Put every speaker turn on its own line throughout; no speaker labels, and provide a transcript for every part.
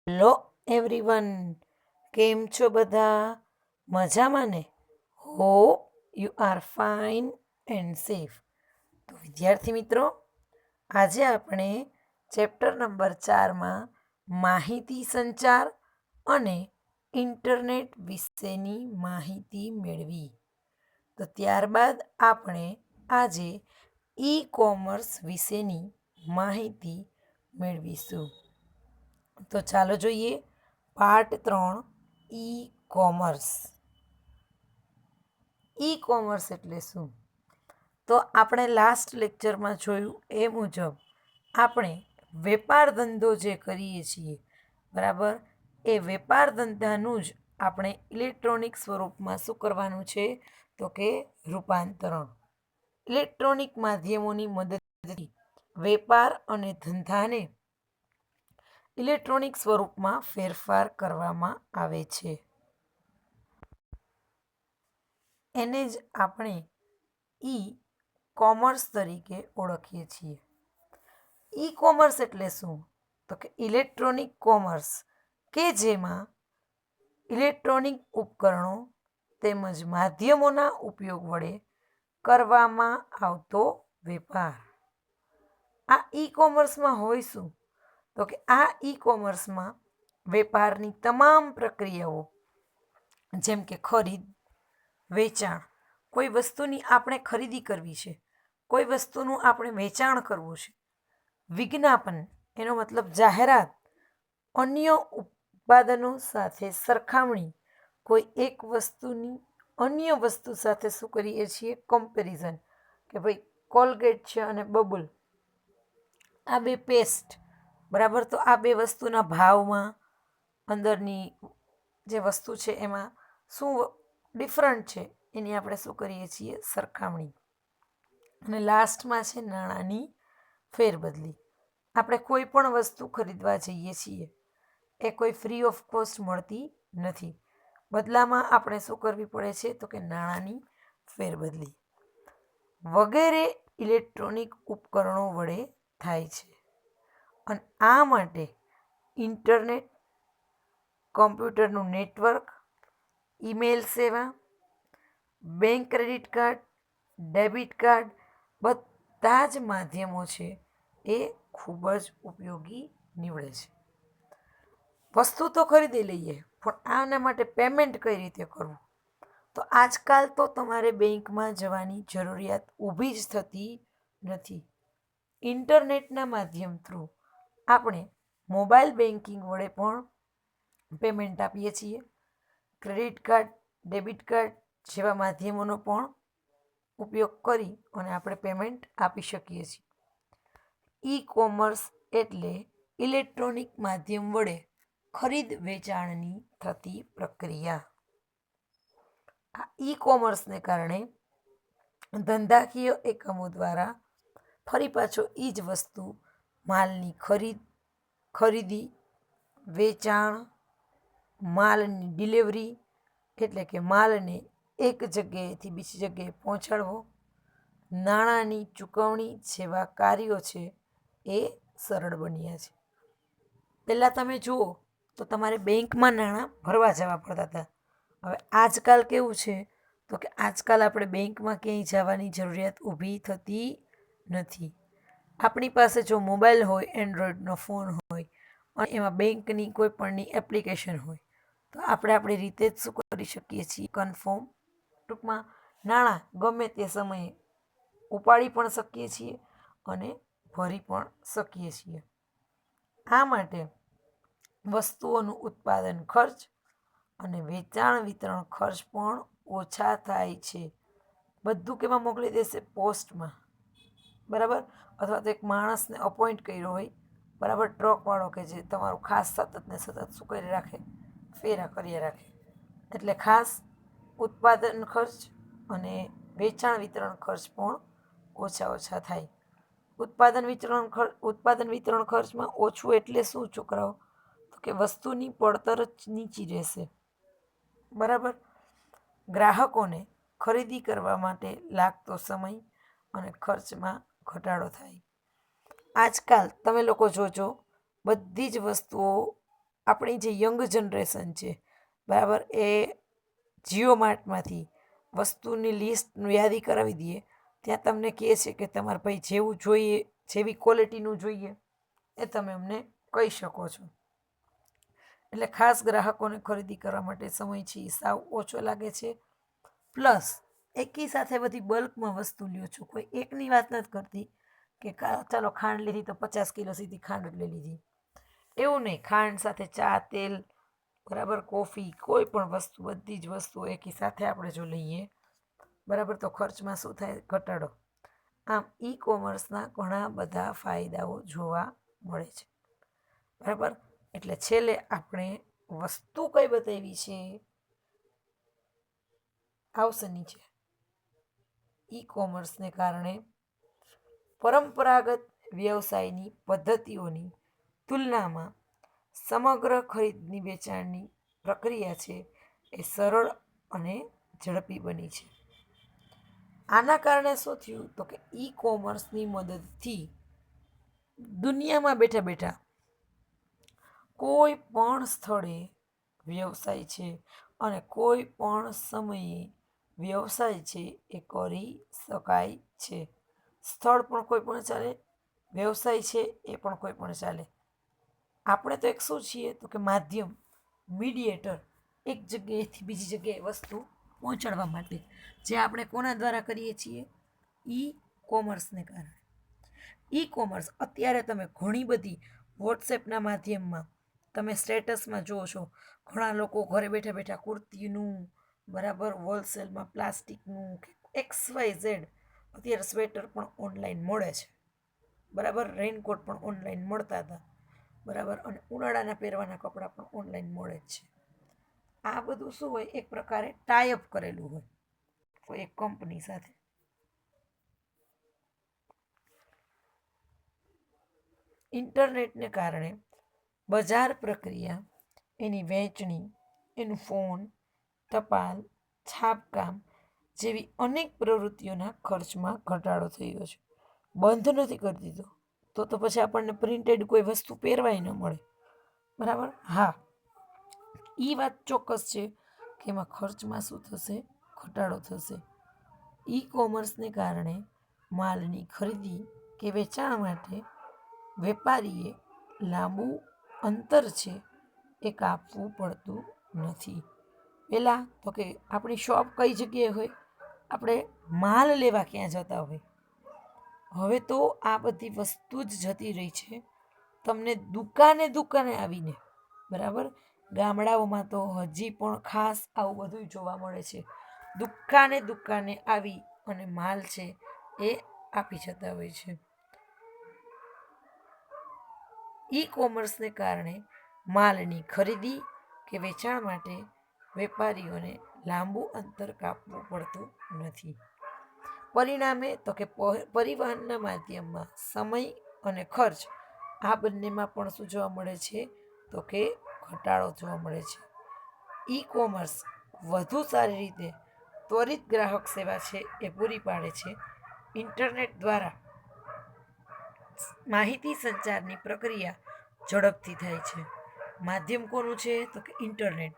Hello everyone, કેમ છો બધા? મજામાં ને? હો you are fine and safe. તો વિદ્યાર્થી મિત્રો, આજે આપણે ચેપ્ટર નંબર 4માં માહિતી સંચાર અને ઇન્ટરનેટ વિશેની માહિતી મેળવી. તો ત્યારબાદ આપણે આજે ઈ કોમર્સ વિશેની માહિતી મેળવીશું. તો ચાલો જોઈએ part 3 e commerce. E commerce એટલે શું? તો આપણે લાસ્ટ લેક્ચરમાં જોયું એ મુજબ આપણે વેપાર ધંધો જે કરીએ છીએ, બરાબર, એ વેપાર ધંધાનું જ આપણે ઇલેક્ટ્રોનિક સ્વરૂપમાં શું કરવાનું છે? તો કે રૂપાંતરણ. ઇલેક્ટ્રોનિક માધ્યમોની મદદથી વેપાર અને ધંધાને ઇલેક્ટ્રોનિક સ્વરૂપમાં ફેરફાર કરવામાં આવે છે. એને જ આપણે ઈ કોમર્સ તરીકે ઓળખીએ છીએ. ઈ કોમર્સ એટલે શું? તો કે ઇલેક્ટ્રોનિક કોમર્સ, કે જેમાં ઇલેક્ટ્રોનિક ઉપકરણો તેમજ માધ્યમોના ઉપયોગ વડે કરવામાં આવતો વેપાર. આ ઈ કોમર્સમાં હોય શું? તો કે આ ઈ કોમર્સમાં વેપારની તમામ પ્રક્રિયાઓ, જેમ કે ખરીદ, વેચાણ, કોઈ વસ્તુની આપણે ખરીદી કરવી છે, કોઈ વસ્તુનું આપણે વેચાણ કરવું છે, વિજ્ઞાપન એનો મતલબ જાહેરાત, અન્ય ઉત્પાદનો સાથે સરખામણી, કોઈ એક વસ્તુની અન્ય વસ્તુ સાથે શું કરીએ છીએ? કમ્પેરિઝન, કે ભાઈ કોલગેટ છે અને બબલ, આ બે પેસ્ટ, બરાબર, તો આ બે વસ્તુના ભાવમાં, અંદરની જે વસ્તુ છે એમાં શું ડિફરન્ટ છે એની આપણે શું કરીએ છીએ? સરખામણી. અને લાસ્ટમાં છે નાણાંની ફેરબદલી. આપણે કોઈ પણ વસ્તુ ખરીદવા જઈએ છીએ, એ કોઈ ફ્રી ઓફ કોસ્ટ મળતી નથી. બદલામાં આપણે શું કરવી પડે છે? તો કે નાણાંની ફેરબદલી વગેરે ઇલેક્ટ્રોનિક ઉપકરણો વડે થાય છે. અને આ માટે ઇન્ટરનેટ, કમ્પ્યુટરનું નેટવર્ક, ઈમેલ સેવા, bank credit card, debit card, બધા જ માધ્યમો છે એ ખૂબ જ ઉપયોગી નીવડે છે. વસ્તુ તો ખરીદી લઈએ, પણ આના માટે પેમેન્ટ કઈ રીતે કરવું? તો આજકાલ તો તમારે બેંકમાં જવાની જરૂરિયાત ઊભી જ થતી નથી. ઇન્ટરનેટના માધ્યમ થ્રુ આપણે મોબાઈલ બેન્કિંગ વડે પણ પેમેન્ટ આપીએ છીએ. ક્રેડિટ કાર્ડ, ડેબિટ કાર્ડ જેવા માધ્યમોનો પણ ઉપયોગ કરી અને આપણે પેમેન્ટ આપી શકીએ છીએ. ઈ કોમર્સ એટલે ઇલેક્ટ્રોનિક માધ્યમ વડે ખરીદ વેચાણની થતી પ્રક્રિયા. આ ઈ કોમર્સને કારણે ધંધાકીય એકમો દ્વારા ફરી પાછો એ જ વસ્તુ, માલની ખરીદી, વેચાણ, માલની ડિલિવરી, એટલે કે માલને એક જગ્યાએથી બીજી જગ્યાએ પહોંચાડવો, નાણાંની ચૂકવણી જેવા કાર્યો છે એ સરળ બન્યા છે. પહેલાં તમે જુઓ તો તમારે બેંકમાં નાણાં ભરવા જવા પડતા હતા. હવે આજકાલ કેવું છે? તો કે આજકાલ આપણે બેંકમાં ક્યાંય જવાની જરૂરિયાત ઊભી થતી નથી. આપણી પાસે જો મોબાઈલ હોય, એન્ડ્રોઈડનો ફોન હોય અને એમાં બેંકની કોઈ પણની એપ્લિકેશન હોય, તો આપણે આપણી રીતે જ શું કરી શકીએ છીએ? કન્ફર્મ, ટૂંકમાં નાણાં ગમે તે સમયે ઉપાડી પણ શકીએ છીએ અને ભરી પણ શકીએ છીએ. આ માટે વસ્તુઓનું ઉત્પાદન ખર્ચ અને વેચાણ વિતરણ ખર્ચ પણ ઓછા થાય છે. બધું કેમાં મોકલી દેશે? પોસ્ટમાં, બરાબર, અથવા તો એક માણસને અપોઇન્ટ કર્યો હોય, બરાબર, ટ્રકવાળો કે જે તમારું ખાસ સતત ને સતત શું કરી રાખે? ફેરા કર્યા રાખે. એટલે ખાસ ઉત્પાદન ખર્ચ અને વેચાણ વિતરણ ખર્ચ પણ ઓછા થાય. ઉત્પાદન વિતરણ ખર્ચમાં ઓછું એટલે શું છોકરાઓ? તો કે વસ્તુની પડતર જ નીચી રહેશે, બરાબર. ગ્રાહકોને ખરીદી કરવા માટે લાગતો સમય અને ખર્ચમાં ઘટાડો થાય. આજકાલ તમે લોકો જોજો, બધી જ વસ્તુઓ આપણી જે યંગ જનરેશન છે, બરાબર, એ જીઓ માર્ટમાંથી વસ્તુની લિસ્ટનું યાદી કરાવી દઈએ, ત્યાં તમને કહે છે કે તમારે ભાઈ જેવું જોઈએ, જેવી ક્વોલિટીનું જોઈએ એ તમે અમને કહી શકો છો. એટલે ખાસ ગ્રાહકોને ખરીદી કરવા માટે સમય છે એ સાવ ઓછો લાગે છે. પ્લસ એકી સાથે બધી બલ્કમાં વસ્તુ લ્યો છો. કોઈ એકની વાત નથી કરતી કે ચાલો ખાંડ લીધી તો 50 કિલો સીધી ખાંડ જ લઈ લીધી, એવું નહીં. ખાંડ સાથે ચા, તેલ, બરાબર, કોફી, કોઈ પણ વસ્તુ, બધી જ વસ્તુઓ એકી સાથે આપણે જો લઈએ, બરાબર, તો ખર્ચમાં શું થાય? ઘટાડો. આમ ઈ કોમર્સના ઘણા બધા ફાયદાઓ જોવા મળે છે, બરાબર. એટલે છેલ્લે આપણે વસ્તુ કઈ બતાવી છે, આવશે નીચે. ઈ કોમર્સને કારણે પરંપરાગત વ્યવસાયની પદ્ધતિઓની તુલનામાં સમગ્ર ખરીદની વેચાણની પ્રક્રિયા છે એ સરળ અને ઝડપી બની છે. આના કારણે શું થયું? તો કે ઈ કોમર્સની મદદથી દુનિયામાં બેઠા બેઠા કોઈ પણ સ્થળે વ્યવસાય છે અને કોઈ પણ સમયે વ્યવસાય છે એ કરી શકાય છે. સ્થળ પણ કોઈ પણ ચાલે, વ્યવસાય છે એ પણ કોઈ પણ ચાલે. આપણે તો એક શું છીએ? તો કે માધ્યમ, મીડિયેટર, એક જગ્યાએથી બીજી જગ્યાએ વસ્તુ પહોંચાડવા માટે, જે આપણે કોના દ્વારા કરીએ છીએ? ઈ કોમર્સને કારણે. ઈ કોમર્સ અત્યારે તમે ઘણી બધી વોટ્સએપના માધ્યમમાં તમે સ્ટેટસમાં જુઓ છો, ઘણા લોકો ઘરે બેઠા બેઠા કુર્તીનું, બરાબર, હોલસેલમાં પ્લાસ્ટિકનું, XYZ, અત્યારે સ્વેટર પણ ઓનલાઈન મળે છે, બરાબર, રેઇનકોટ પણ ઓનલાઈન મળતા હતા, બરાબર, અને ઉનાળાના પહેરવાના કપડાં પણ ઓનલાઈન મળે જ છે. આ બધું શું હોય? એક પ્રકારે ટાઈઅપ કરેલું હોય કોઈ એક કંપની સાથે. ઇન્ટરનેટને કારણે બજાર પ્રક્રિયા, એની વહેંચણી, એનું ફોન, ટપાલ, છાપકામ જેવી અનેક પ્રવૃત્તિઓના ખર્ચમાં ઘટાડો થયો છે. બંધ નથી કરી દીધો, તો પછી આપણને પ્રિન્ટેડ કોઈ વસ્તુ પહેરવાય ન મળે, બરાબર. હા, એ વાત ચોક્કસ છે કે એમાં ખર્ચમાં શું થશે? ઘટાડો થશે. ઈ કોમર્સને કારણે માલની ખરીદી કે વેચાણ માટે વેપારીએ લાંબુ અંતર છે એ કાપવું પડતું નથી. પહેલાં તો કે આપણી શોપ કઈ જગ્યાએ હોય, આપણે માલ લેવા ક્યાં જતા હોય, હવે તો આ બધી વસ્તુ જ જતી રહી છે તમને દુકાને દુકાને આવીને, બરાબર. ગામડાઓમાં તો હજી પણ ખાસ આવું બધું જોવા મળે છે. દુકાને દુકાને આવી અને માલ છે એ આપી જતા હોય છે. ઈ કોમર્સને કારણે માલની ખરીદી કે વેચાણ માટે વેપારીઓને લાંબુ અંતર કાપવું પડતું નથી. પરિણામે તો કે પરિવહનના માધ્યમમાં સમય અને ખર્ચ, આ બંનેમાં પણ શું જોવા મળે છે? તો કે ઘટાડો જોવા મળે છે. ઈ કોમર્સ વધુ સારી રીતે ત્વરિત ગ્રાહક સેવા છે એ પૂરી પાડે છે. ઇન્ટરનેટ દ્વારા માહિતી સંચારની પ્રક્રિયા ઝડપથી થાય છે. માધ્યમ કોનું છે? તો કે ઇન્ટરનેટ.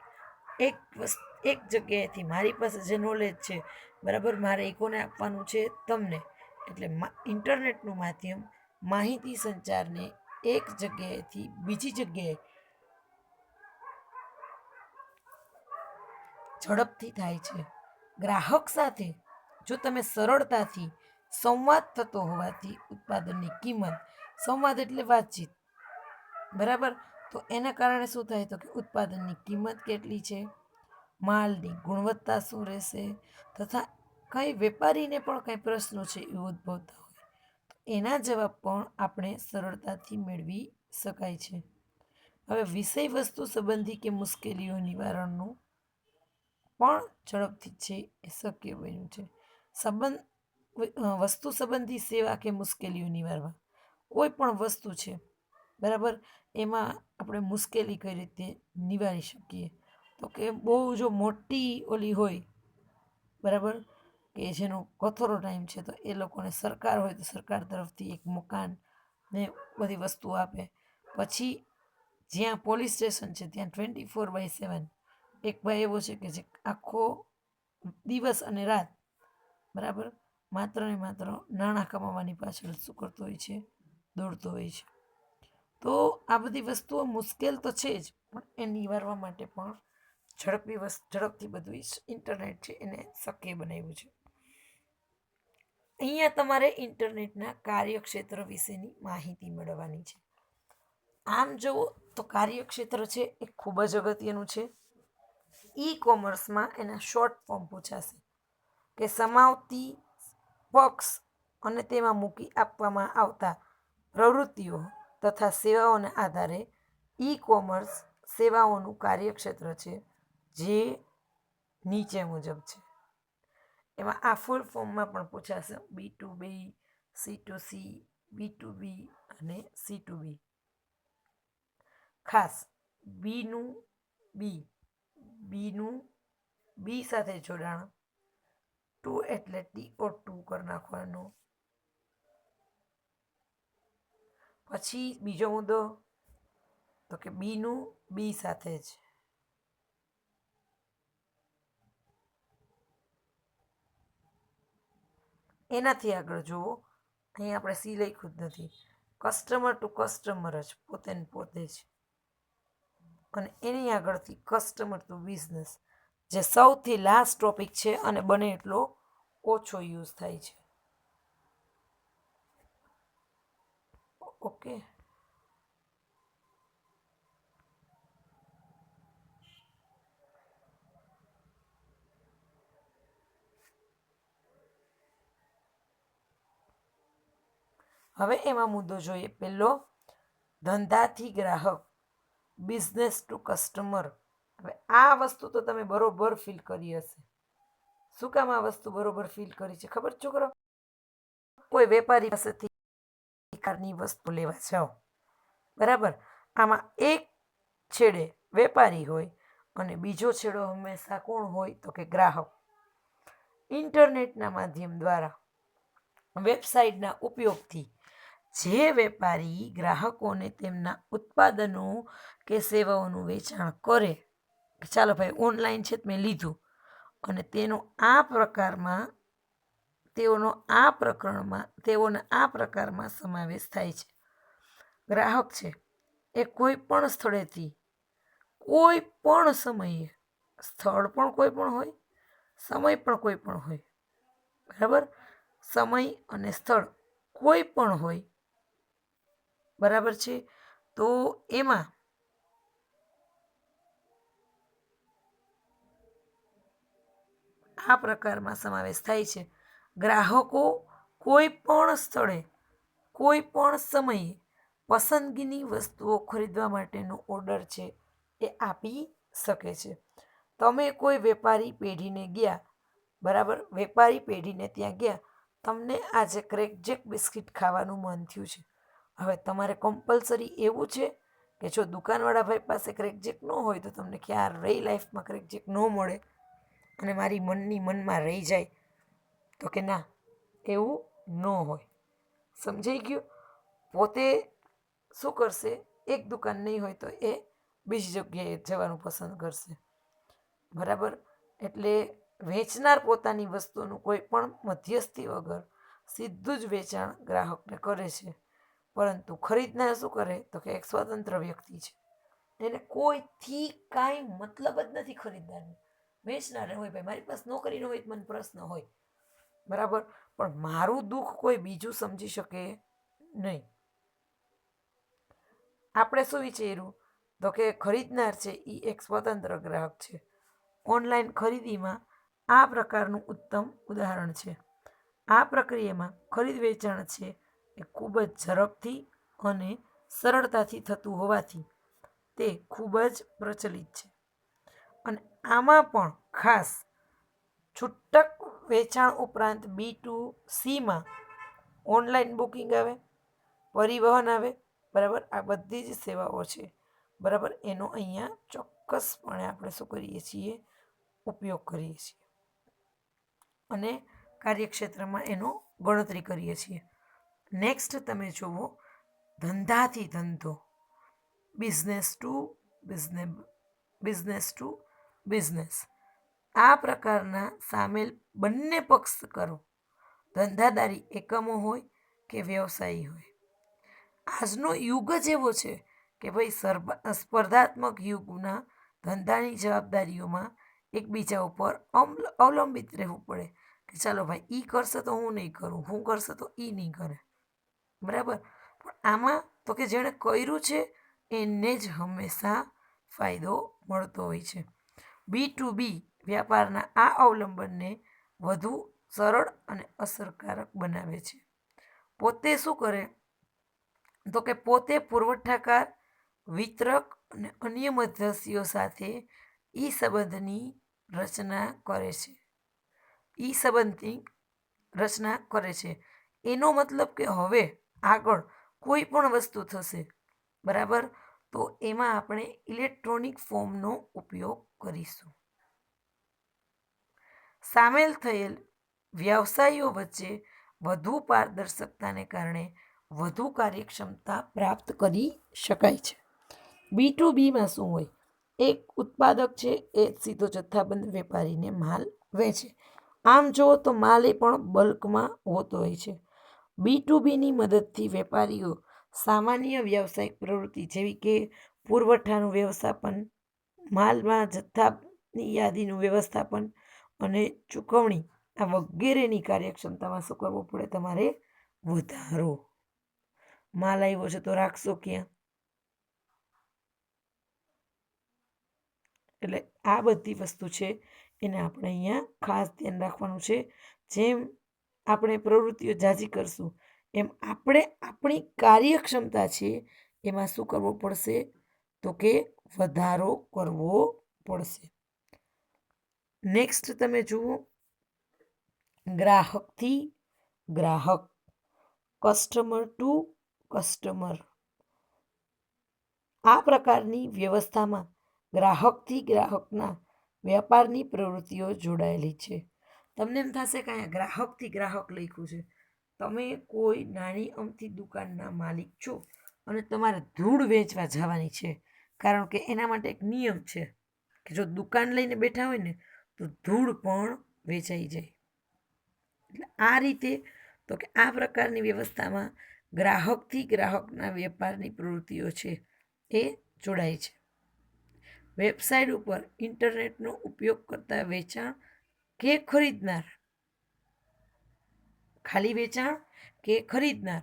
એક જગ્યાએથી મારી પાસે જે નોલેજ છે, બરાબર, મારે એ કોને આપવાનું છે? તમને. એટલે ઇન્ટરનેટનું માધ્યમ માહિતી સંચારને એક જગ્યાએથી બીજી જગ્યાએ ઝડપથી થાય છે. ગ્રાહક સાથે જો તમે સરળતાથી સંવાદ થતો હોવાથી ઉત્પાદનની કિંમત, સંવાદ એટલે વાતચીત, બરાબર, તો એના કારણે શું થાય? તો કે ઉત્પાદનની કિંમત કેટલી છે, માલની ગુણવત્તા શું રહેશે, તથા કઈ વેપારીને પણ કંઈ પ્રશ્નો છે એ ઉદ્ભવતા હોય તો એના જવાબ પણ આપણે સરળતાથી મેળવી શકાય છે. હવે વિષય વસ્તુ સંબંધી કે મુશ્કેલીઓ નિવારણનું પણ ઝડપથી છે એ શક્ય બન્યું છે. વસ્તુ સંબંધી સેવા કે મુશ્કેલીઓ નિવારવા, કોઈ પણ વસ્તુ છે, બરાબર, એમાં આપણે મુશ્કેલી કઈ રીતે નિવારી શકીએ? તો કે બહુ જો મોટી ઓલી હોય, બરાબર, કે જેનો કથોરો ટાઈમ છે, તો એ લોકોને સરકાર હોય તો સરકાર તરફથી એક મકાન ને બધી વસ્તુ આપે. પછી જ્યાં પોલીસ સ્ટેશન છે ત્યાં 24/7 એક ભાઈ એવો છે કે જે આખો દિવસ અને રાત બરાબર માત્ર ને માત્ર નાણાં કમાવાની પાછળ શું કરતો હોય છે, દોડતો હોય છે. તો આ બધી વસ્તુઓ મુશ્કેલ તો છે જ, પણ એ નિવારવા માટે પણ ઝડપથી બધું ઇન્ટરનેટ છે એને શક્ય બનાવ્યું છે. અહીંયા તમારે ઇન્ટરનેટના કાર્યક્ષેત્ર વિશેની માહિતી મેળવવાની છે. આમ જુઓ તો કાર્યક્ષેત્ર છે એ ખૂબ જ અગત્યનું છે. ઈ કોમર્સમાં એના શોર્ટ ફોર્મ પૂછાશે કે સમાવતી પક્ષ અને તેમાં મૂકી આપવામાં આવતા પ્રવૃત્તિઓ તથા સેવાઓના આધારે ઈ કોમર્સ સેવાઓનું કાર્યક્ષેત્ર છે જે નીચે મુજબ છે. એમાં આ ફૂલ ફોર્મમાં પણ પૂછાશે B2B, C2C, B2B અને C2B. ખાસ બીનું બી સાથે જોડાણ, ટુ એટલે TO2 કરી નાખવાનું. પછી બીજો મુદ્દો તો કે બીનું બી સાથે જ. એનાથી આગળ જુઓ, અહીં આપણે સી લખ્યું જ નથી, કસ્ટમર ટુ કસ્ટમર જ પોતે જ. અને એની આગળથી કસ્ટમર ટુ બિઝનેસ, જે સૌથી લાસ્ટ ટોપિક છે અને બને એટલો ઓછો યુઝ થાય છે. ઓકે, હવે એમાં મુદ્દો જોઈએ પેલો, ધંધાથી ગ્રાહક, બિઝનેસ ટુ કસ્ટમર. હવે આ વસ્તુ તો તમે બરોબર ફીલ કરી હશે. શું કામ આ વસ્તુ બરોબર ફીલ કરી છે ખબર છોકરો? કોઈ વેપારી પાસેથી કારની વસ્તુ લેવા જાઓ, બરાબર, આમાં એક છેડે વેપારી હોય અને બીજો છેડો હંમેશા કોણ હોય તો કે ગ્રાહક. ઇન્ટરનેટના માધ્યમ દ્વારા વેબસાઇટના ઉપયોગથી જે વેપારી ગ્રાહકોને તેમના ઉત્પાદનો કે સેવાઓનું વેચાણ કરે, ચાલો ભાઈ ઓનલાઈન છે મેં લીધું, અને તેઓના આ પ્રકારમાં સમાવેશ થાય છે. ગ્રાહક છે એ કોઈ પણ સ્થળેથી કોઈ પણ સમયે, સ્થળ પણ કોઈ પણ હોય, સમય પણ કોઈ પણ હોય, બરાબર, સમય અને સ્થળ કોઈ પણ હોય, બરાબર છે. તો એમાં આ પ્રકારમાં સમાવેશ થાય છે. ગ્રાહકો કોઈ પણ સ્થળે કોઈ પણ સમયે પસંદગીની વસ્તુઓ ખરીદવા માટેનો ઓર્ડર છે એ આપી શકે છે. તમે કોઈ વેપારી પેઢીને ગયા, બરાબર, વેપારી પેઢીને ત્યાં ગયા, તમને આજે ક્રેકજેક બિસ્કિટ ખાવાનું મન થયું છે. હવે તમારે કમ્પલસરી એવું છે કે જો દુકાનવાળા ભાઈ પાસે ક્રેકજેક ન હોય તો તમને ક્યારેય લાઈફમાં ક્રેકજેક ન મળે અને મારી મનમાં રહી જાય, તો કે ના, એવું ન હોય. સમજાઈ ગયું? પોતે શું કરશે, એક દુકાન નહીં હોય તો એ બીજી જગ્યાએ જવાનું પસંદ કરશે, બરાબર. એટલે વેચનાર પોતાની વસ્તુનું કોઈ પણ મધ્યસ્થી વગર સીધું જ વેચાણ ગ્રાહકને કરે છે, પરંતુ ખરીદનાર શું કરે તો કે એક સ્વતંત્ર વ્યક્તિ છે, એને કોઈથી કાંઈ મતલબ જ નથી ખરીદનારને. વેચનારે હોય ભાઈ મારી પાસે નોકરી ન હોય તો મને પ્રશ્ન હોય, બરાબર, પણ મારું દુઃખ કોઈ બીજું સમજી શકે નહીં. આપણે શું વિચાર્યું તો કે ખરીદનાર છે એ એક સ્વતંત્ર ગ્રાહક છે. ઓનલાઈન ખરીદીમાં આ પ્રકારનું ઉત્તમ ઉદાહરણ છે. આ પ્રક્રિયામાં ખરીદ વેચાણ છે એ ખૂબ જ ઝડપથી અને સરળતાથી થતું હોવાથી તે ખૂબ જ પ્રચલિત છે. અને આમાં પણ ખાસ છૂટક વેચાણ ઉપરાંત B2Cમાં ઓનલાઈન બુકિંગ આવે, પરિવહન આવે, બરાબર, આ બધી જ સેવાઓ છે, બરાબર, એનો અહીંયા ચોક્કસપણે આપણે શું કરીએ છીએ, ઉપયોગ કરીએ છીએ અને કાર્યક્ષેત્રમાં એનો ગણતરી કરીએ છીએ. નેક્સ્ટ તમે જુઓ, ધંધાથી ધંધો. Business to business. આ પ્રકારના સામેલ બંને પક્ષ કરો, ધંધાદારી એકમો હોય કે વ્યવસાયી હોય. આજનો યુગ જ એવો છે કે ભાઈ સ્પર્ધાત્મક યુગના ધંધાની જવાબદારીઓમાં એકબીજા ઉપર અવલંબિત રહેવું પડે કે ચાલો ભાઈ ઈ કરશે તો હું નહીં કરું, હું કરશે તો ઈ નહીં કરે, બરાબર. પણ આમાં તો કે જેણે કર્યું છે એને જ હંમેશા ફાયદો મળતો હોય છે. B2B વ્યાપારના આ અવલંબનને વધુ સરળ અને અસરકારક બનાવે છે. પોતે શું કરે તો કે પોતે પુરવઠાકાર, વિતરક અને અન્ય મધ્યસ્થીઓ સાથે ઈ સંબંધની રચના કરે છે. એનો મતલબ કે હવે આગળ કોઈ પણ વસ્તુ થશે, બરાબર, તો એમાં આપણે ઇલેક્ટ્રોનિક ફોર્મનો ઉપયોગ કરીશું. સામેલ થયેલ વ્યવસાયીઓ વચ્ચે વધુ પારદર્શકતાને કારણે વધુ કાર્યક્ષમતા પ્રાપ્ત કરી શકાય છે. B2Bમાં શું હોય? એક ઉત્પાદક છે એ સીધો જથ્થાબંધ વેપારીને માલ વેચે. આમ જુઓ તો માલ એ પણ બલ્કમાં હોતો હોય છે. B2Bની મદદથી વેપારીઓ સામાન્ય વ્યવસાયિક પ્રવૃત્તિ જેવી કે પુરવઠાનું વ્યવસ્થાપન, માલમાં જથ્થાની યાદીનું વ્યવસ્થાપન અને ચૂકવણી આ વગેરેની કાર્યક્ષમતામાં શું કરવું પડે? તમારે વધારો. માલ આવ્યો છે તો રાખશો ક્યાં? એટલે આ બધી વસ્તુ છે એને આપણે અહીંયા ખાસ ધ્યાન રાખવાનું છે. જેમ આપણે પ્રવૃત્તિઓ ઝાઝી કરશું એમ આપણે આપણી કાર્યક્ષમતા છે એમાં શું કરવું પડશે? તો કે વધારો કરવો પડશે. નેક્સ્ટ તમે જુઓ, ગ્રાહકથી ગ્રાહક, કસ્ટમર ટુ કસ્ટમર. આ પ્રકારની વ્યવસ્થામાં ગ્રાહકથી ગ્રાહકના વ્યાપારની પ્રવૃત્તિઓ જોડાયેલી છે. તમને એમ થશે કે અહીંયા ગ્રાહકથી ગ્રાહક લખ્યું છે. તમે કોઈ નાની અમથી દુકાનના માલિક છો અને તમારે ધૂળ વેચવા જવાની છે, કારણ કે એના માટે એક નિયમ છે કે જો દુકાન લઈને બેઠા હોય ને તો ધૂળ પણ વેચાઈ જાય. એટલે આ રીતે તો કે આ પ્રકારની વ્યવસ્થામાં ગ્રાહકથી ગ્રાહકના વેપારની પ્રવૃત્તિઓ છે એ જોડાય છે. વેબસાઇટ ઉપર ઇન્ટરનેટનો ઉપયોગ કરતા વેચાણ કે ખરીદનાર, ખાલી વેચાણ કે ખરીદનાર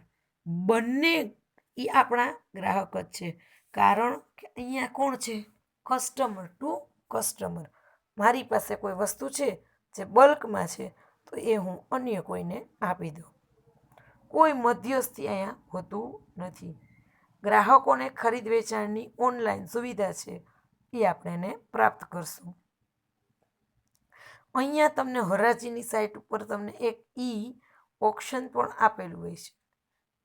બંને એ આપણા ગ્રાહક જ છે. કારણ કે અહીંયા કોણ છે? Customer to customer. મારી પાસે કોઈ વસ્તુ છે જે બલ્કમાં છે તો એ હું અન્ય કોઈને આપી દઉં. કોઈ મધ્યસ્થી અહીંયા હોતું નથી. ગ્રાહકોને ખરીદ વેચાણની ઓનલાઈન સુવિધા છે એ આપણે એને પ્રાપ્ત કરશું. અહીંયા તમને હરાજીની સાઇટ ઉપર તમને એક ઓપ્શન પણ આપેલું હોય છે,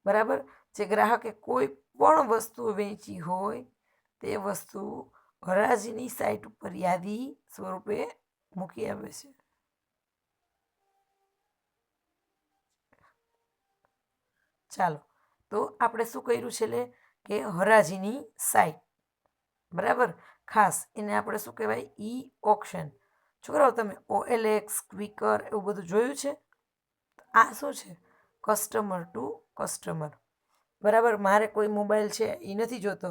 બરાબર. જે ગ્રાહકે કોઈ પણ વસ્તુ વેચી હોય તે વસ્તુ હરાજીની સાઇટ ઉપર યાદી સ્વરૂપે મૂકી આવે છે. ચાલો, તો આપણે શું કર્યું છે કે હરાજીની સાઇટ, બરાબર. ખાસ એને આપણે શું કહેવાય? ઓપ્શન. છોકરાઓ તમે OLX, ક્વિકર એવું બધું જોયું છે? આ શું છે? કસ્ટમર ટુ કસ્ટમર, બરાબર. મારે કોઈ મોબાઈલ છે એ નથી જોતો,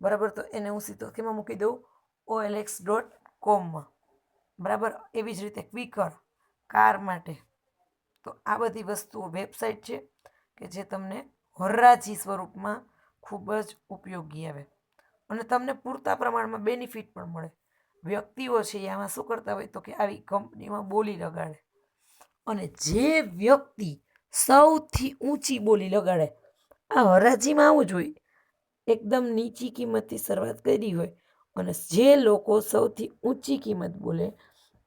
બરાબર, તો એને હું સીધો કેમાં મૂકી દઉં? OLX.comમાં, બરાબર. એવી જ રીતે ક્વિકર કાર માટે. તો આ બધી વસ્તુઓ વેબસાઇટ છે કે જે તમને હરાજી સ્વરૂપમાં ખૂબ જ ઉપયોગી આવે અને તમને પૂરતા પ્રમાણમાં બેનિફિટ પણ મળે. વ્યક્તિઓ છે એ આમાં શું કરતા હોય તો કે આવી કંપનીમાં બોલી લગાડે અને જે વ્યક્તિ સૌથી ઊંચી બોલી લગાડે, આ હરાજીમાં આવું જ હોય, એકદમ નીચી કિંમતથી શરૂઆત કરી હોય અને જે લોકો સૌથી ઊંચી કિંમત બોલે,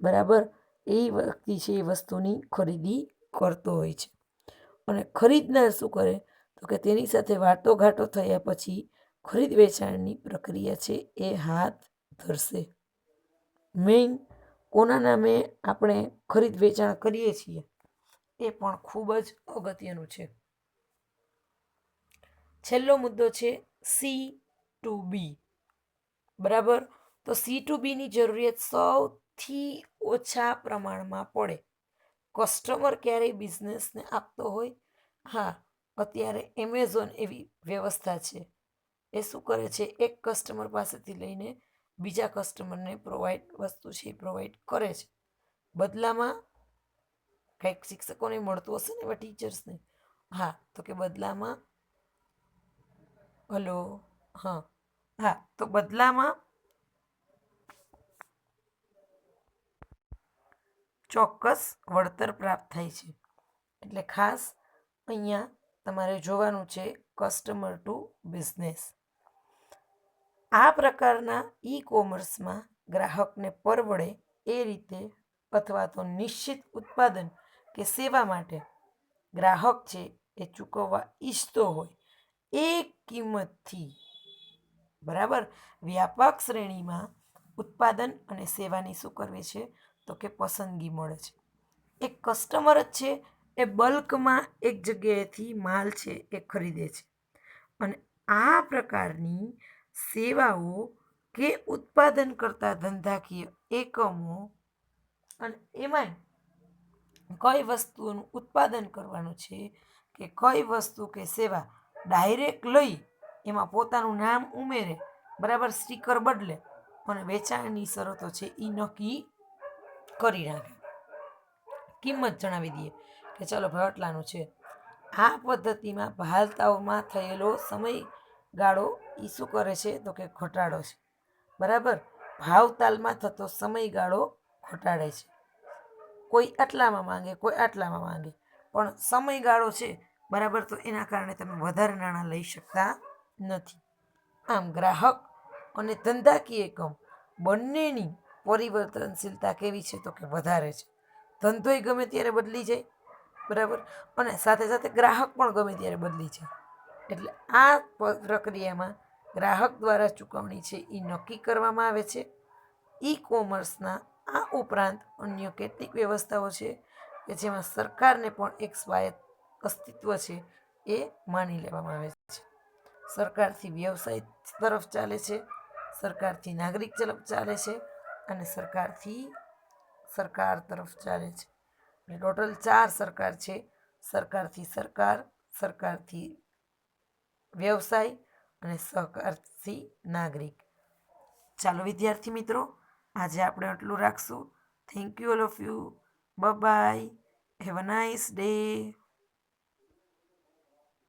બરાબર, એ વ્યક્તિ છે એ વસ્તુની ખરીદી કરતો હોય છે. અને ખરીદનાર શું કરે તો કે તેની સાથે વાટાઘાટો થયા પછી ખરીદ વેચાણની પ્રક્રિયા છે એ હાથ ધરશે. મેઇન કોના નામે આપણે ખરીદ વેચાણ કરીએ છીએ એ પણ ખૂબ જ અગત્યનું છે. છેલ્લો મુદ્દો છે C, ટુ બી. બરાબર. તો સી ટુ બીની જરૂરિયાત સૌથી ઓછા પ્રમાણમાં પડે. કસ્ટમર ક્યારેય બિઝનેસને આપતો હોય? હા, અત્યારે એમેઝોન એવી વ્યવસ્થા છે. એ શું કરે છે, એક કસ્ટમર પાસેથી લઈને બીજા કસ્ટમરને વસ્તુ છે એ પ્રોવાઈડ કરે છે. બદલામાં કંઈક શિક્ષકોને મળતું હશે ને, એવા ટીચર્સને. હા, તો કે બદલામાં તો બદલામાં ચોક્કસ વળતર પ્રાપ્ત થાય છે. એટલે ખાસ અહીંયા તમારે જોવાનું છે કસ્ટમર ટુ બિઝનેસ. આ પ્રકારના ઈ કોમર્સમાં ગ્રાહકને પરવડે એ રીતે અથવા તો નિશ્ચિત ઉત્પાદન કે સેવા માટે ગ્રાહક છે એ ચૂકવવા ઈચ્છતો હોય એ કિંમતથી, બરાબર, વ્યાપક શ્રેણીમાં ઉત્પાદન અને સેવાની શું કરવી છે, તો કે પસંદગી મળે છે. એક કસ્ટમર જ છે એ બલ્કમાં એક જગ્યાએથી માલ છે એ ખરીદે છે, અને આ પ્રકારની સેવાઓ કે ઉત્પાદન કરતા ધંધાકીય એકમો, અને એમાંય કઈ વસ્તુઓનું ઉત્પાદન કરવાનું છે કે કઈ વસ્તુ કે સેવા ડાયરેક્ટ લઈ એમાં પોતાનું નામ ઉમેરે, બરાબર, સ્ટીકર બદલે અને વેચાણની શરતો છે એ નક્કી કરી નાખે. કિંમત જણાવી દઈએ કે ચાલો ભાઈ આટલાનું છે. આ પદ્ધતિમાં ભાવતાલમાં થયેલો સમયગાળો એ શું કરે છે, તો કે ઘટાડો છે. બરાબર, ભાવતાલમાં થતો સમયગાળો ઘટાડે છે. કોઈ આટલામાં માંગે, કોઈ આટલામાં માંગે, પણ સમયગાળો છે, બરાબર, તો એના કારણે તમે વધારે નાણાં લઈ શકતા નથી. આમ ગ્રાહક અને ધંધાકીય એકમ બંનેની પરિવર્તનશીલતા કેવી છે, તો કે વધારે છે. ધંધોય ગમે ત્યારે બદલી જાય, બરાબર, અને સાથે સાથે ગ્રાહક પણ ગમે ત્યારે બદલી જાય. એટલે આ પ્રક્રિયામાં ગ્રાહક દ્વારા ચૂકવણી છે એ નક્કી કરવામાં આવે છે. ઈ કોમર્સના આ ઉપરાંત અન્ય કેટલીક વ્યવસ્થાઓ છે કે જેમાં સરકારને પણ એક સ્વાયત્ત અસ્તિત્વ છે એ માની લેવામાં આવે છે. સરકારથી વ્યવસાય તરફ ચાલે છે, સરકારથી નાગરિક તરફ ચાલે છે, અને સરકારથી સરકાર તરફ ચાલે છે. ટોટલ 4 સરકાર છે: સરકારથી સરકાર, સરકારથી વ્યવસાય અને સહકારથી નાગરિક. ચાલો વિદ્યાર્થી મિત્રો, આજે આપણે આટલું રાખશું. Thank you all of you. Bye. Have a nice day.